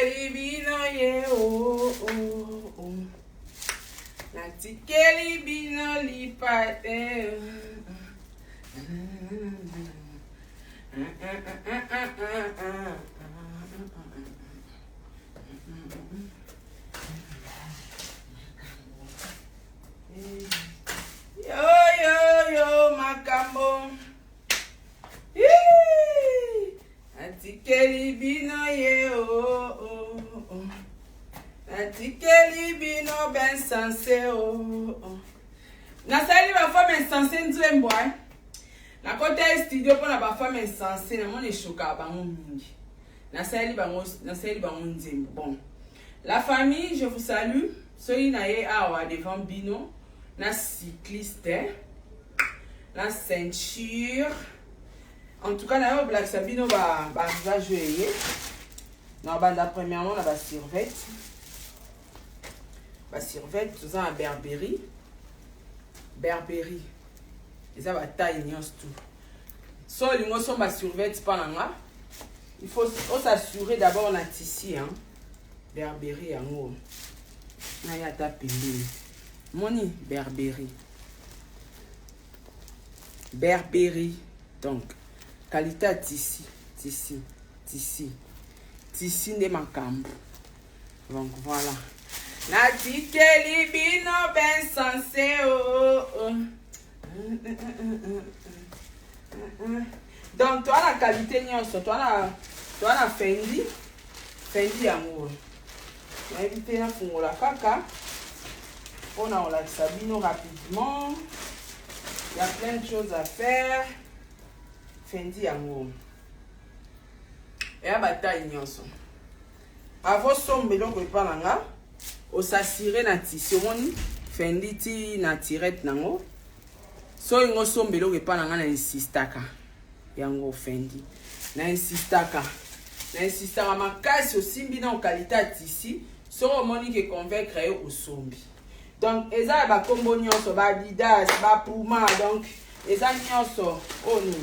Natikeli bino ye oh oh oh. Natikeli bino lipate. Yo yo yo makambo. Natikeli bino ye oh oh oh. Natikeli bino ben sensé oh oh. Nasali ba femme insensé nzemboa. Na côté studio pour la ba femme insensé na moni choka ba mingi. Nasali bango nzembo. Bon. La famille, je vous salue. Soyi na ye awa devant bino na cycliste. La ceinture. En tout cas, na yo black sabino va jouer. Na banda premièrement na ba survette. Ba survette tout ça en Berberie. Berberie. Et ça va taille nyos tout. So lingo so ba survette pananga. Il faut s'assurer d'abord na tissu hein. Berberie yango. Na ya tapindi. Moni Berberie. Berberie. Donc qualité à tissu de makambo. Donc voilà. Natikeli bino ben sensé oh oh. Donc toi la qualité nyonso, toi la Fendi amour. Na éviter na fungola kaka. On a la sabino rapidement. Il y a plein de choses à faire. Fendi amour. Et à bataille nyonso. Avant sombe donc pas langa. O s'assurer na tissu moni Fendi ti na tirette nango. So ingo sombe donc pas langa na insistaka. Yango Fendi. Na insistaka makasi osimbi na qualité ya tissu. So moni ke convaincre au sombi. Donc eza ba kombo nyonso ba Adidas, ba Puma donc eza nyonso oni.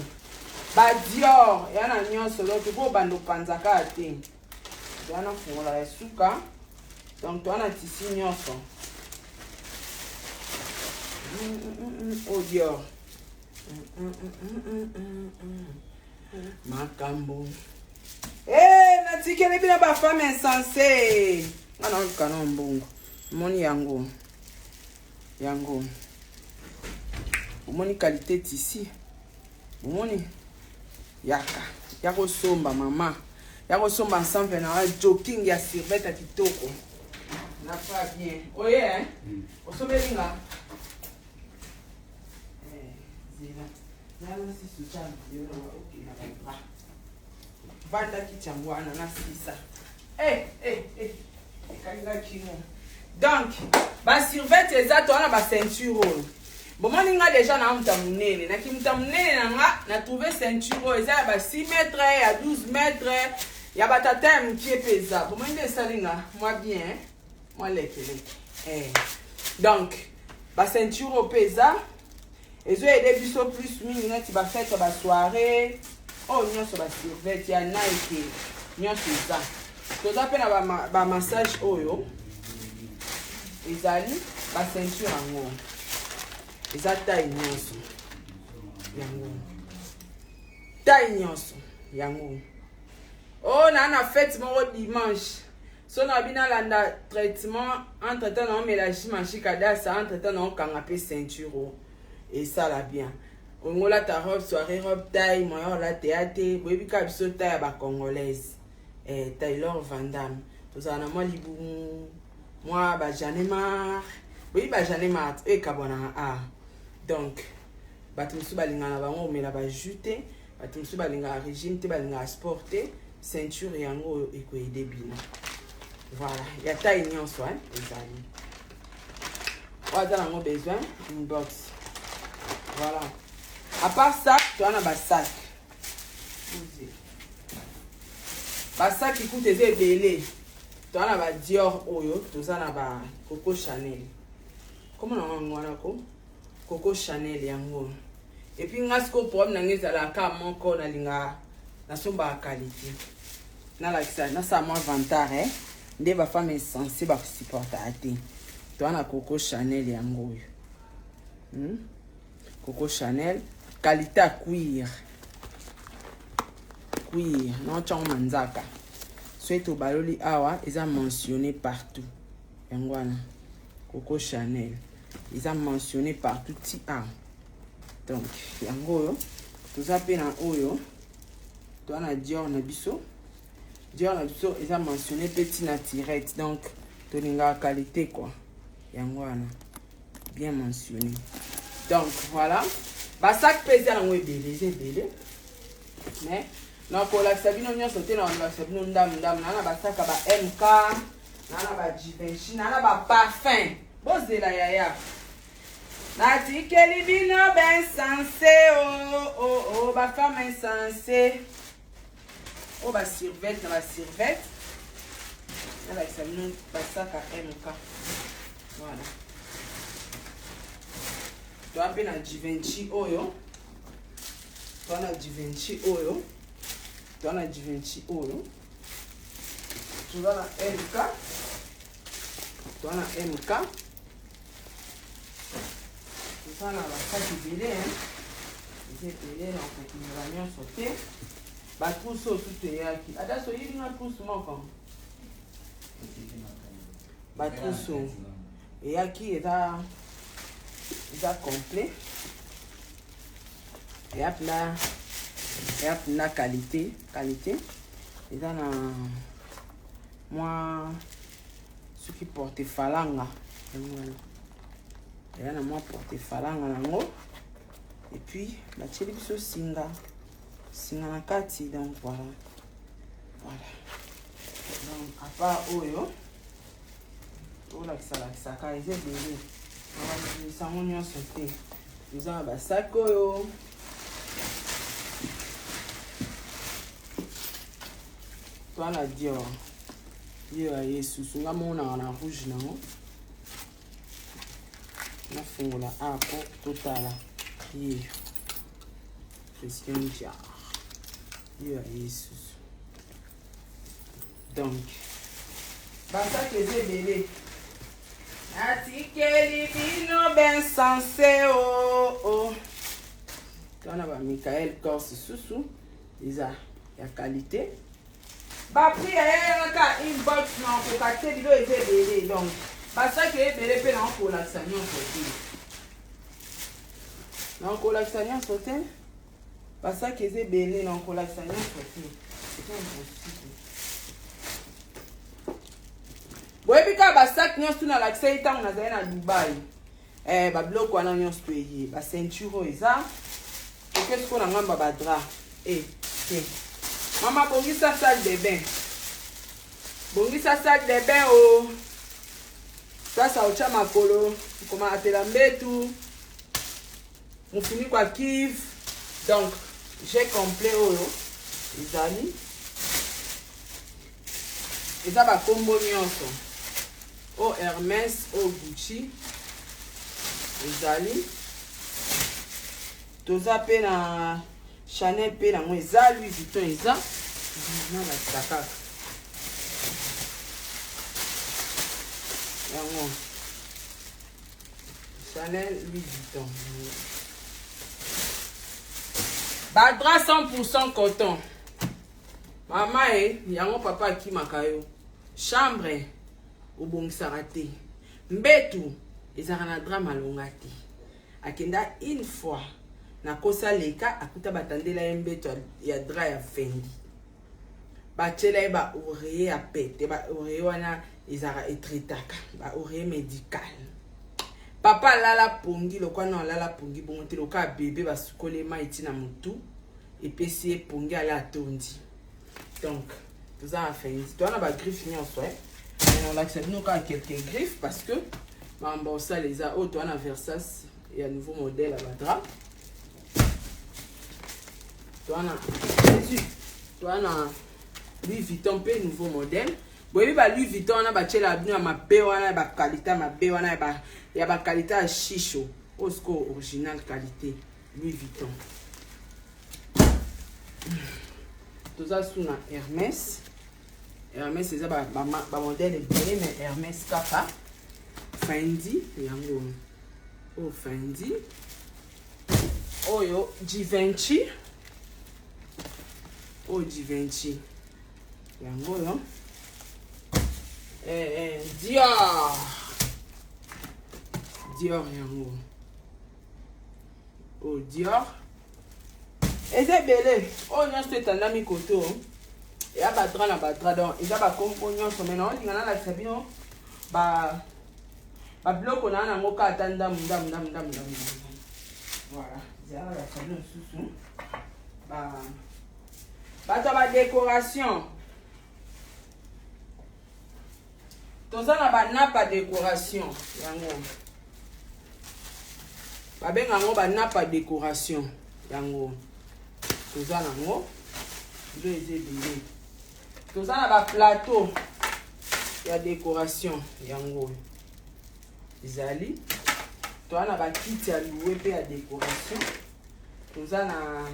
Ba Dior, yana nyonso donc ko bando panzaka ate. Yana fungola ya suka. Donc toi na tissu nyonso. Oh Dior. Makambo. Eh, natikeli bina ba femme insensée. Ana kanon mbongo. Moni yango. Moni qualité tissu. Moni yaka. Yako somba mama. Yako somba ensemble na jogging ya sirbeta kitoko. Na pas bien. Oye hein. Osobelinga. Zina. Nalo si sucha yo na okay na ba. Vanda kichangwana na sisa. Kanga kimo. Donc, ba survette exacto na ba ceinture. Bon moninga déjà na mtamunene. Na kimtamunene na trouver ceinture eza ba 6 mètres ya 12 mètres. Ya ba tata mkie pesa. Bon moninga salinga moi bien. Moi lekele. Donc, ba ceinture pesa. Ezo aider biso plus mingi neti ba fête ba soirée. Oh nyonso ba survette ya Nike. Nyonso ça. Toza pe na ba massage oyo. Ezali ba ceinture yango. Eza taille nyonso. Yango. Taille nyonso. Yango. Oh na fête moko dimanche. So na bina landa traitement entre temps na mélange machikada ça entre temps na kanga pe ceinture. Et ça là bien. On la ta robe soirée robe taille moyen la théâtre boyebi ka biso taille ba congolaise. Taylor Van Damme. Tout ça na moi libu moi ba Janemar. Oui ba Janemar e kabona a. Donc batumsu balinga na bango mais la ba juté, batumsu balinga régime te balinga sporté, ceinture yango eko aider bino. Voilà, il y a taille nyonso hein, ezali. Wada na besoin une box. Voilà. À part ça, tu as un sac. Un sac qui coûte des belés. Tu as un Dior Oyo, tu as un Coco Chanel. Comment on a Coco Chanel yango. Et puis ngasko problème na ngeza la ka mon ko na linga na somba qualité. na ça moi vantard hein nde ba femme censée ba supporter ate to na Coco Chanel yango Coco Chanel qualité à cuir non chang manzaka soit to baloli awa ils ont mentionné partout yango wana Coco Chanel ils ont mentionné partout ti a donc yango yo toza pe na oyo to na Dior na biso ils ont mentionné petit naturel donc tolinga qualité quoi yango wana bien mentionné donc voilà ba sac pesa na ngwe belé mais non pour la sabino nyo sauté na la sabino ndam na ba sac ba MK na ba Givenchy na ba parfum bozela yaya na tikeli bino ben sensé oh ba femme insensé oh ba survette na la sabino ba sac MK voilà tu as bien na Givenchy oyo tu na Givenchy oyo tu na Givenchy oyo tu na MK tu na MK tu na la sac belé hein c'est belé en fait une réunion sauté ba trousseau tout yaki ada so yiri na trousseau moko ba trousseau yaki est complet et hop là qualité et dans moi ce qui porte falanga et là moi porte falanga nango et puis la tcheli biso singa na kati donc voilà donc à part oyo la kisaka eze belé ça on y a sauté nous avons ba sac oyo toi la Dior yo yesu sunga mona na rouge nango na fungola apo totala ye Christian Dior yo yesu donc ba sac eze belé atikeli bino ben sensé oh kana ba Michael Kors susu iza ya qualité ba prix ya ka inbox na ko kate bilo eze belé donc ba ça que belé pe na ko la sanyon sauté na ko la sanyon sauté ba ça que eze belé na ko la sanyon sauté c'est impossible. Boyebika ba sac nyonso na l'accès itango na na Dubai ba bloc wana nyonso peye ba ceinture eza qu'est-ce qu'on a ngamba ba drap mama bongisa sac de bain oh sasa ucha makolo koma atela mbetu mufini kwa kiv donc j'ai complet oyo izali eza ba kombo nyonso o Hermès o Gucci ezali toza pe na Chanel pe na mo eza Louis Vuitton eza na la takaka yango Chanel Louis Vuitton ba drap 100% coton mama yango papa ki makayo chambre obongisaka te mbetu ezaka na drap malonga te akenda une fois na kosa leka akuta batandela ye mbetu ya drap ya Fendi bachela ba oreiller ya pete ba oreiller wana ezaka etretaka ba oreiller médical papa lala pongi lokwana lala pongi bongo te loka bébé basukole maiti na mutu epesi pongi ala tondi donc tout ça a fait tu as ba griffe nyonso on l'accepte nous quand quelques griffes parce que mambo ça les a auto na Versace et un nouveau modèle à la drap tu as Louis Vuitton pe nouveau modèle boyebi ba Louis Vuitton na ba chela bino ma be wana ba qualité ma be wana ya ba qualité à chicho osco original qualité Louis Vuitton tout ça sous na Hermès Hermès eza ba modèle ebele mais Hermès kaka Fendi yango o Fendi oyo Givenchy o Givenchy yango yo Dior yango o Dior eza ebele oyo nyonso etandami koto ya badra na badra donc eza bakompo nyonso mai naolinga nalakisa bino babiloko na nango ka ata ndamu voilà ezala nalakisa bino lisusu bato ya badécoration toza na banapa décoration yango babenga yango banapa décoration yango toza nango bilo eza ebele toza na baplateau ya décoration yango ezali toza na bakiti ya loué mpe ya décoration toza na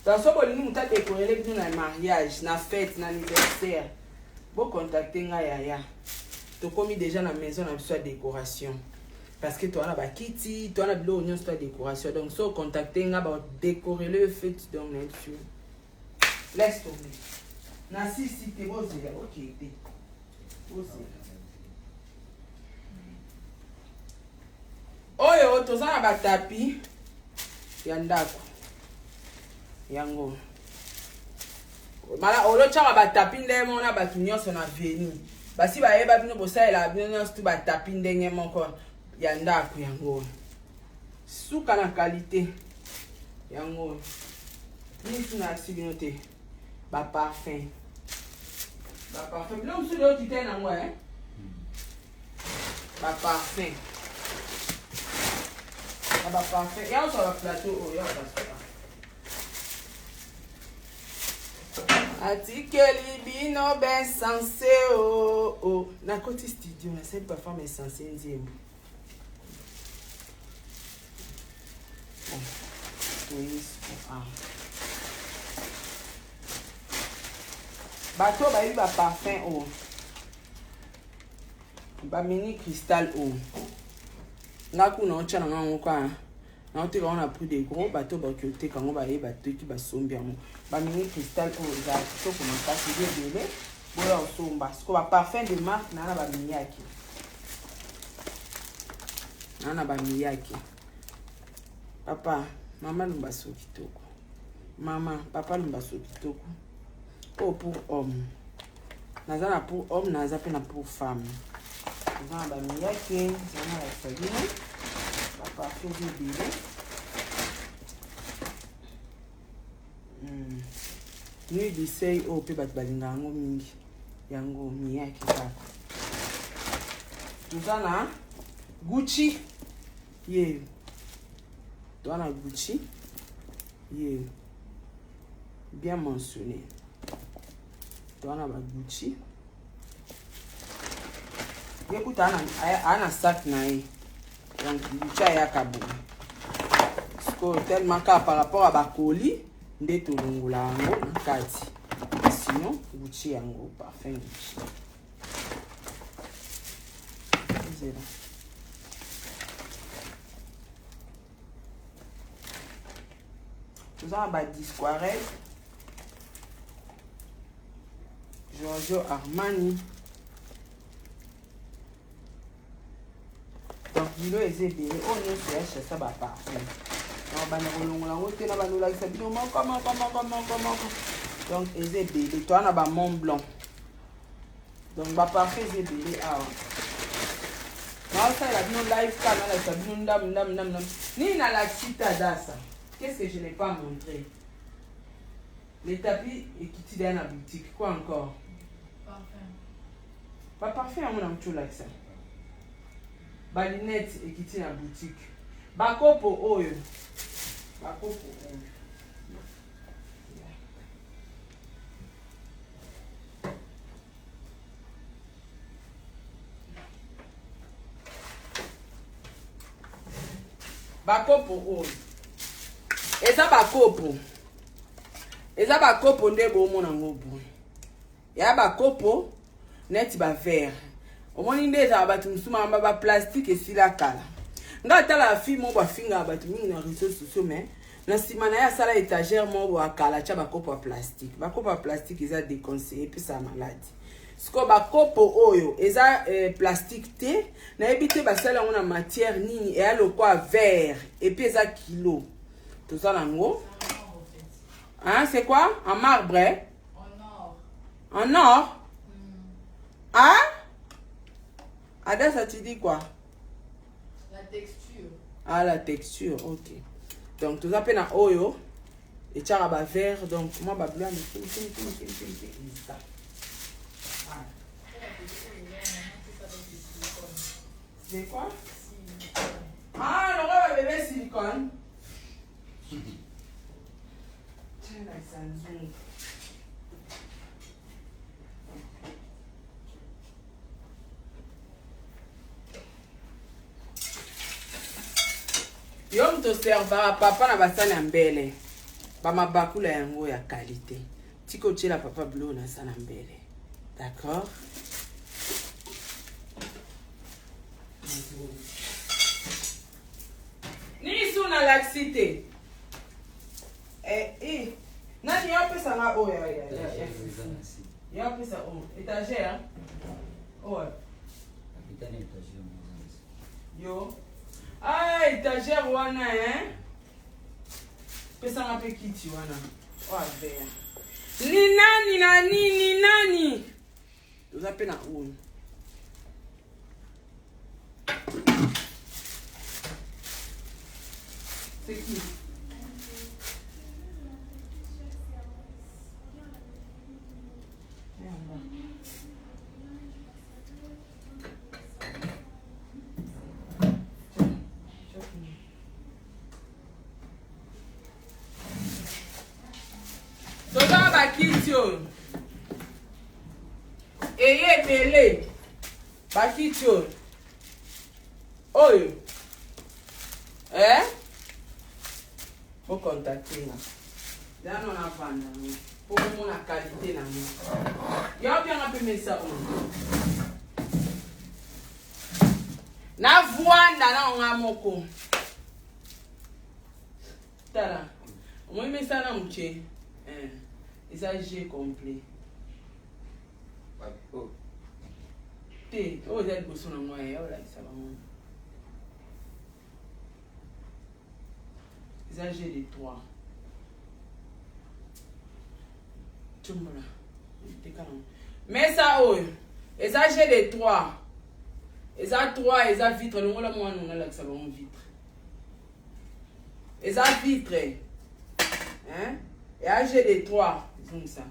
taso bolingi moto adécorele bino na mariage na fête na anniversaire bocontacte ngai yaya tokomi déjà na maison na biso ya décoration parce que toza na bakiti toza na biloko nyonso ya décoration donc so contacte ngai badécorele fête donc na biso laisse tomber na sisi te bozela okei te bozela oyo toza na batapi ya ndako yango mala olotyaka batapi ndenge moko na bato nyonso na veni basi bayeba bino bosalela bino nyonso tu batapi ndenge moko ya ndako yango suka na kalite yango nitu na asi bino te baparfum bilo mosusu leo tite nango baparfum na baparfum yanso baplateau oyo basala atikeli bino bensanse o na koti studio nasali parfum esanse nzembo bato bayebi baparfum o bamini cristal o nga kuna otya na ngango kwa naoteka ngo na prix de gros bato bakoki oteka ngo bayeba toki basombi yango bamini cristal oyo eza kitoko makasi eza ebele boya osomba siko baparfum de marque naa na bamiyaki papa mama lumba so kitoko papa lumba so kitoko oyo pour homme naza na pour homme naza mpe na pour femme naza na bamiyaki eza na basalino baparfum eza ebele nuit du seuil oyo mpe bato balinga yango mingi yango miyaki kaka toza na Gucci ye toza na Gucci ye bien mentionné toza na bagucci ye kuta ana sac na ye donc Gucci ayaka boye sikoyo tellement ka par rapport à bakoli nde tolongola yango na kati sinon Gucci yango parfum Gucci zela toza na badisquarel Giorgio Armani donc bilo eza ebele oyo nyonso ya chasa baparfum donc bana kolongola yango te na banolakisa bino moko donc eza ebele toza na bamont blanc donc baparfum eza ebele awa naosalela bino live ka nalakisa bino ndamu nini nalakisi ta dasa. Qu'est-ce que je n'ai pas montré? Les tapis et qui t'y dans la boutique. Quoi encore? Parfum. Pas parfait, on a un tout like ça. Balinette et qui t'y dans la boutique. Bakopo oil. Bakopo oil. Bakopo oil. Eza bakopo nde bomona ngo boye ya ba kopo net ba verre omoni nde za ba tumsuma ba plastique esila kala nga tala fi mo ba finga ba tumingi na réseaux sociaux mais na sima na ya sala étagère mo ba kala cha ba kopo plastique eza déconseillé puis ça maladie siko ba kopo oyo eza plastique te na ebité ba sala ngona matière nini et alo quoi verre et puis eza kilo tout ça nango hein c'est quoi en marbre en or hein Ada ça tu dis quoi la texture ah la texture ok donc tout ça peine à oyo et tchara ba verre donc moi ba blanc ça c'est quoi ah le roi bébé silicone tiens la Samsung Yom to servara papa na basani ya mbele ba mabakula yango ya qualité tiko tshela papa blo na sana mbele d'accord ni suna laxité nani yapesa nga oya yapesa o étagère oya yo ah étagère wana hein pesa nga pe kiti wana oya ver ni nani uza pe na oyo c'est qui toza bakiti oyo eye ebele bakiti oyo faut contacter nga dano na vanda po mona qualité na mo yo bien nga pemesa oyo na vuanda na nga moko tala moi mesa na mche eza G complet te oyo eza liboso na moi ya olakisa bango eza G de 3 tumbola mesa oyo eza G de 3 eza 3 eza vitre longola mwana onalakisa bango vitre eza vitre hein et âge de 3 comme ça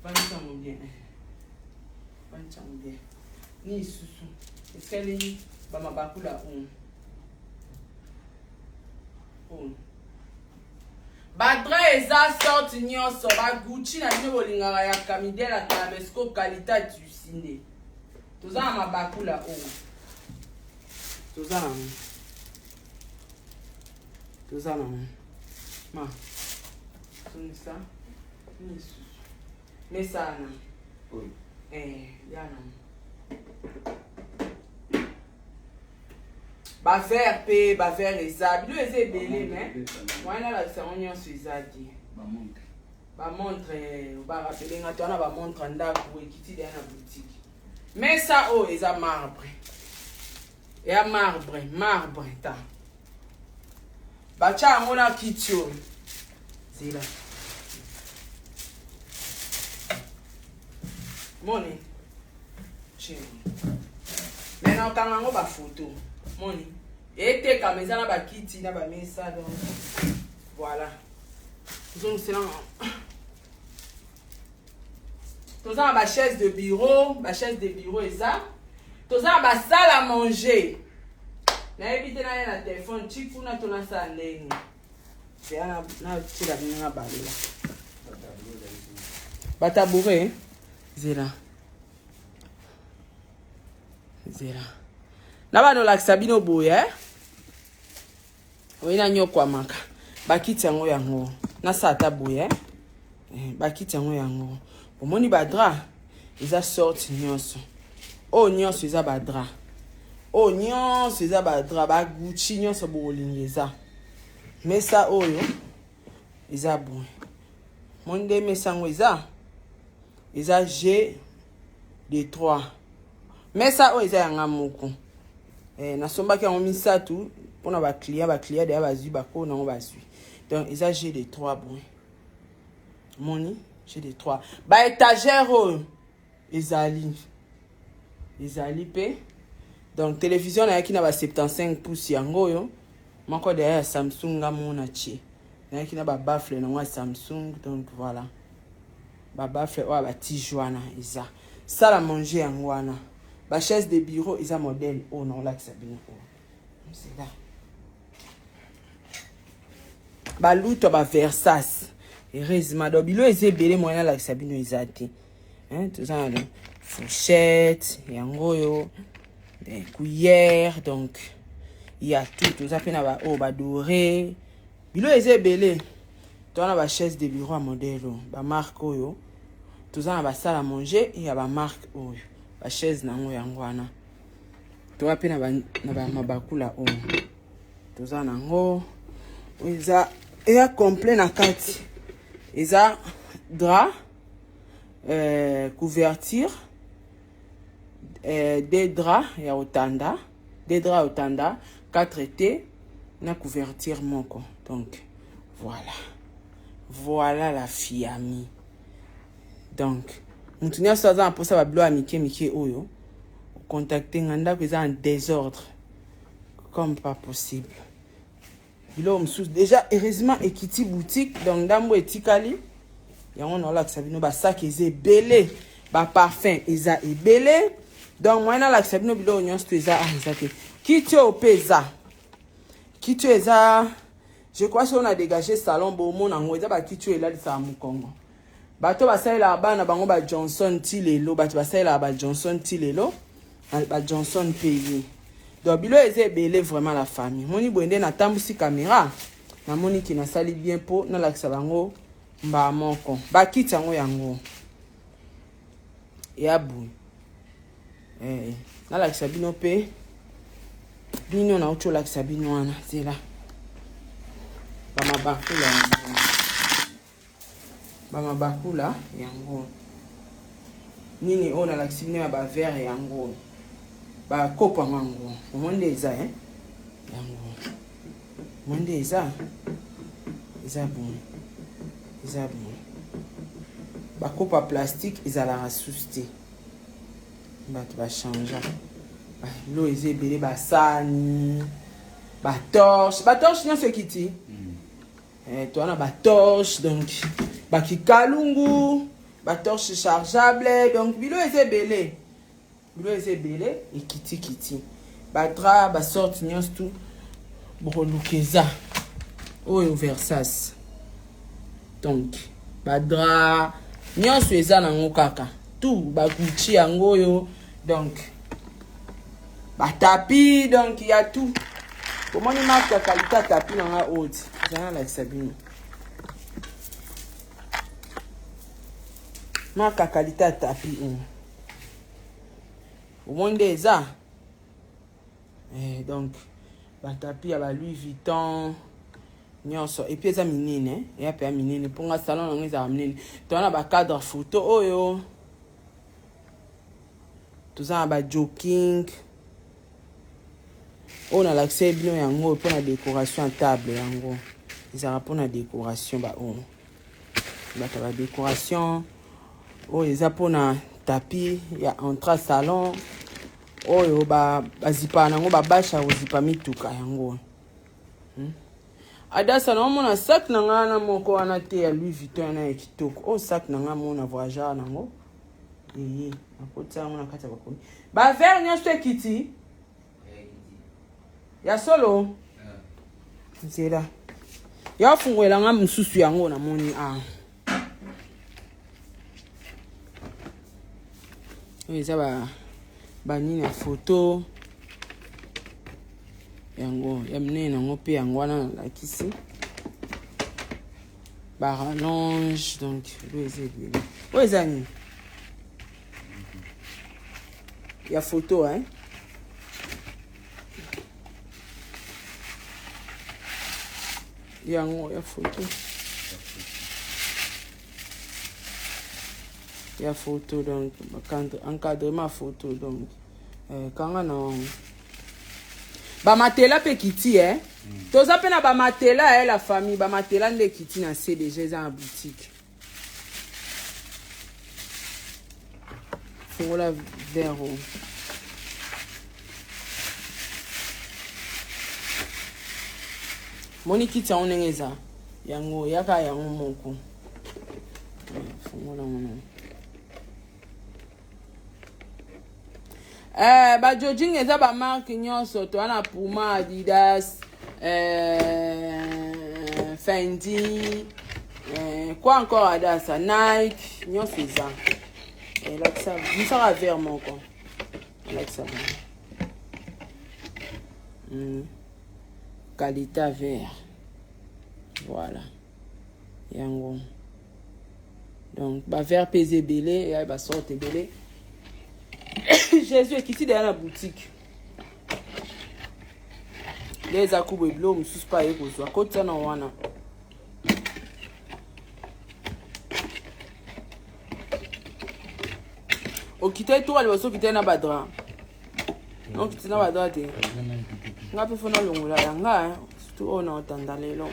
pas ça bien ni susu est-ce qu'elle est ba mabakula on badra eza sorte nyonso ba Gucci na bino bolingaka ya kamidela ta mesko qualité tu sinde toza na mabakula toza na ma ça mais ça non yana ba verre pe ba verre eza bino eza ebele mais wana la salon nyonso eza di ba montre ba rappeler nga tona ba montre ndako ekiti de na boutique mais ça eza marbre ya marbre ta bacha yango na kiti oyo zila moni chini mena okanga yango bafoto moni etekama eza na bakiti na bamesa donc voilà tozongisela toza na bachaise de bureau eza toza na basale à manger nayebi te naye na telefone ti kuna tonasala ndenge natila bino na balela batabure zela na bana olakisa bino boye oyi na nyokwamaka bakiti yango nasala ata boye bakiti yango yango omoni badra eza sorte nyonso o nyonso eza badra o nyonso eza badra baguchi nyonso bolingi eza mesa oyo eza boye monde mesa yango eza G de 3 mesa oyo eza yanga moko nasombaki yango misatu mpona baklia deya bazwi bakoo nango bazwi donc eza G de 3 boye moni G de 3 baétagère oyo ezali pe donc télévision nayaki na ba 75 pouces yango oyo moko deya ya Samsung nga mona tie nayaki na babafle nango ya Samsung donc voilà babafle oyo batije wana eza sala manger yango wana bachaise de bureau eza modèle oyo naolakisa bino oyo c'est là baluto baversas heureusement donc bilo eza ebele moyen alakisa bino eza te toza na fourchette yango oyo cuillère donc il y a tout toza pe na badoré bilo eza ebele toza na bachaise de bureau ya modèle oyo bamarque oyo toza na basala manger ya bamarque oyo bachaise nango yango wana toza pe na mabakula oyo toza nango eza complet na kati eza drap couverture des draps ya otanda 4 T na couverture moko donc voilà la fiami donc mutu nyonso aza na mposa babilo ya mike oyo contacter nga ndako eza en désordre comme pas possible bilo mosusu déjà heureusement ekiti boutique donc ndambo etikali yango naolakisa bino basaki eza ebele baparfum eza ebele donc moyen nalakisa bino bilo nyonso eza te kiti oyo mpe eza je crois si on a dégagé salon bomona yango eza bakiti oyo elalisaka mokongo bato basalelaka bana bango bajohnson ti lelo bato basalelaka bajohnson ti lelo bajohnson mpe ye donc bilo eza ebele vraiment la famille moni boye nde natambusi caméra namoni ki nasali bien mpo nalakisa bango mbaa moko bakiti yango ya boye nalakisa bino mpe bino nauti olakisa bino wana zela bamabakula yango nini oyo nalakisi bino ya bavere yango bakopo yango omonde eza yango monde eza bon bakopo ya plastique ezalaka susi te bato bachangea bilo eza ebele basani batorche nyonso ekiti towana batorche donc bakikalungu batorche chargeable donc bilo eza ebele ekiti badra basorte nyonso tu bokoluka eza oyo versas donc badra nyonso eza nango kaka tout baguchi yango oyo donc batapi donc ya tout komoni marque ya qualité ya tapi nanga oti ezana lakisa bino marque ya qualité ya tapi omoni nde eza donc batapi ya Louis Vuitton nyonso epi eza minene eya pe ya minene mponga salon nango ezaka minene toza na bacadre photo oyo toza na bajoking oyo nalakisa bino yango mpo na décoration ya table yango ezalaka mpo na décoration baoyo bato ba décoration oyo eza mpo na tapi ya entra salon oyo bazipaka nango babasha kozipa mituka yango adasa na omona sac na nga na moko wana te ya Louis Vuitton na ya kitoko oyo sac na nga mona voyageur nango nakotisa yango na kati ya bakomi bavere nyonso ekiti ya solo nzela ya fungolela nga mosusu yango namoni oyo eza banini ya foto yango ya minene nango mpe yango wana nalakisi barallonge donc oyo eza nini ya photo hein yango ya photo ya photo donc encadrement photo donc kanga na bamatela mpe kiti toza mpe na bamatela la famille bamatela nde kiti na se déjà eza na boutique fungola vero moni kiti yango ndenge eza yango yaka yango moko fungola mona bajojing eza bamarke nyonso toana Puma, Adidas, Fendi, quoi encore Adidas, Nike, nyonso eza. Lakisa, nisaka vert moko. Lakisa. Qualité vert. Voilà. Yango. Donc, ba vert pesé belé, et ba sorte belé. Jésus est quitté dans la boutique. Les akoubo et blom sous pas et pour soi. Côté na wana. Au quitter tout, elle va se quitter na badra. Non, quitter na badra te. Nga pe fona longola yanga, surtout on entend les longs.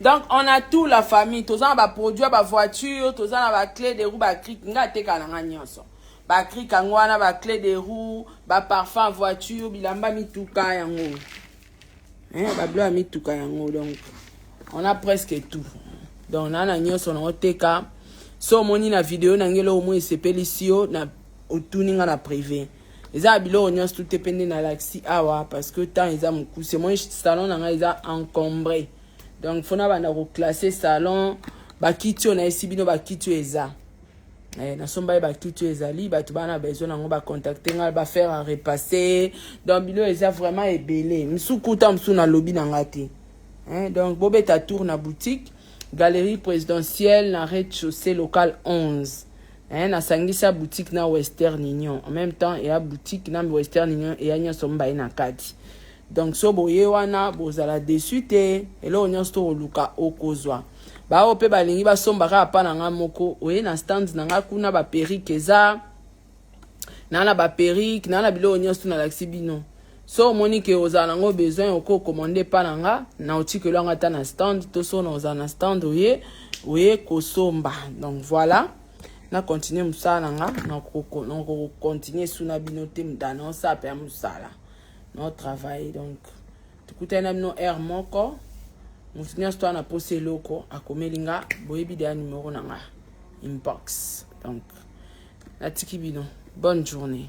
Donc on a tout la famille, tous en ba produit ba voiture, tous en ba clé de roue ba cric, nga te kananga nyonso. Ba cric angwana ba clé de roue, ba parfum voiture, bilamba mituka yango. Ba blo mituka yango donc on a presque tout. Donc na nyonso na oteka. So moni na vidéo na ngelo au moins sepelisio na otuninga na privé. Eza bilo nyonso tout dépend na laxi awa parce que temps eza muku, c'est moi salon na nga eza encombré. Donc fona bana reclasser salon bakiti on a esibino bakiti eza na somba bakiti ezali batu bana besoin nango ba contacter ngal ba faire à repasser donc bilo eza vraiment ebelé msukuta msu na lobby na ngati donc bobeta tour na boutique galerie présidentielle na rez-de-chaussée local 11 na sangisa boutique na Western Union en même temps et à boutique na Western Union et anya somba na kati. Donc so boye wana bozala dessus te elo nyonso luka okozwa ba ope balingi ba sombaka pa na nga moko oye na stand na nga kuna ba perruque eza na ba perruque na bilo nyonso na laxibino so monique ozala ngo besoin oko commander pa na nga na otike lo ngata na stand to so na ozala na stand oye kosomba. Donc voilà na continuer musala nga na ko continuer suna bino te mdana sa pe musala notre travail. Donc tout un no air moko mutinya sto na posé loko akomelinga boyebi de numéro nanga inbox. Donc la tiki bino bonne journée.